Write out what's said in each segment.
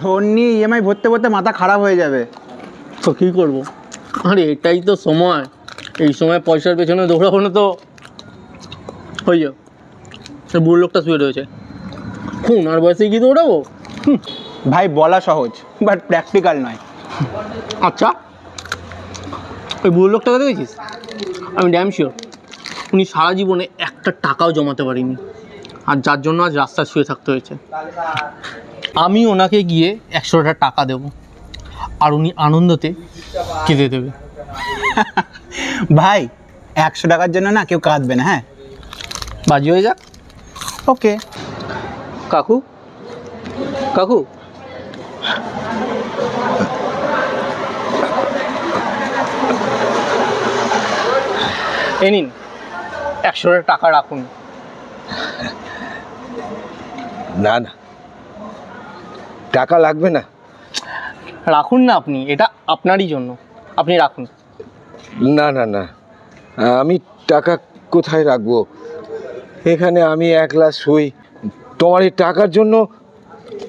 Phone নিয়ে EMI ভরতে ভরতে মাথা খারাপ হয়ে যাবে। তো কী করবো? আরে এটাই তো সময়, এই সময় পয়সার পেছনে দৌড়াবো না তো হয়ে যাও। বুড়ো লোকটা শুয়ে রয়েছে, ওনার বয়সে গিয়ে দৌড়াবো? ভাই বলা সহজ বাট প্র্যাকটিক্যাল নয়। আচ্ছা, ওই বুড়ো লোকটাকে দেখেছিস? আমি ড্যাম শিওর উনি সারা জীবনে একটা টাকাও জমাতে পারিনি, আর যার জন্য আজ রাস্তায় শুয়ে থাকতে হয়েছে। আমি ওনাকে গিয়ে 100টা টাকা দেবো, আর উনি আনন্দতে কেঁদে দেবে। ভাই 100 টাকার জন্য না কেউ কাঁদবে না। হ্যাঁ, বাজি হয়ে যাক। ওকে। কাকু, কাকু, এ নিন 100টা টাকা রাখুন। না না, টাকা লাগবে না। রাখুন না আপনি, এটা আপনারই জন্য, আপনি রাখুন। না না না, আমি টাকা কোথায় রাখবো? এখানে আমি একলা শুই, তোমার এই টাকার জন্য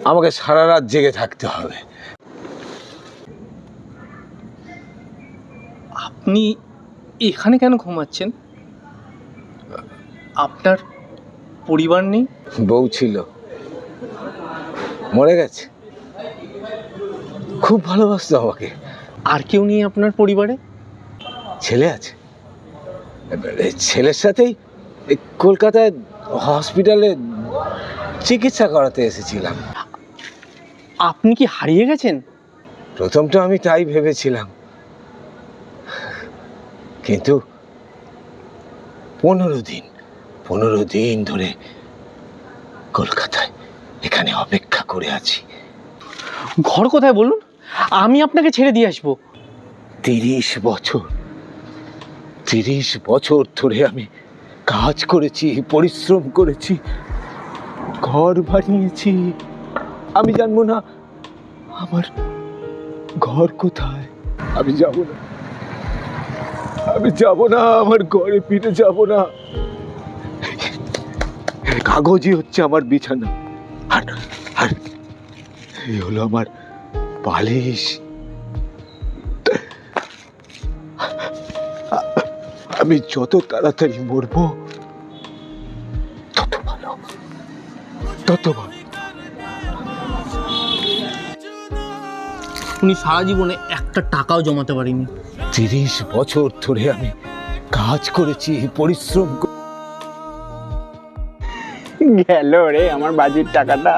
আমাকে সারা রাত জেগে থাকতে হবে। আপনি এখানে কেন ঘুমাচ্ছেন? আপনার পরিবার নেই? বউ ছিল, মরে গেছে। খুব ভালোবাসতো আমাকে। আর কেউ নেই আপনার পরিবারে? ছেলে আছে, এই ছেলের সাথেই এই কলকাতায় হসপিটালে চিকিৎসা করাতে এসেছিলাম। আপনি কি হারিয়ে গেছেন? প্রথমটা আমি তাই ভেবেছিলাম, কিন্তু 15 দিন ধরে কলকাতায় এখানে অপেক্ষা করে আছি। ঘর কোথায় বলুন, আমি আপনাকে ছেড়ে দিয়ে আসবো। 30 বছর ধরে আমি কাজ করেছি, পরিশ্রম করেছি, ঘর বানিয়েছি। আমি জানবো না আমার ঘর কোথায়? আমি যাব না, আমার ঘরে ফিরে যাব না। কাগজই হচ্ছে আমার বিছানা, আর এই হলো আমার বালিশ। আমি যত তাড়াতাড়ি মরবো তত ভালো। উনি সারা জীবনে একটা টাকাও জমাতে পারিনি। 30 বছর ধরে আমি কাজ করেছি, পরিশ্রম গেল রে আমার বাজির টাকাটা।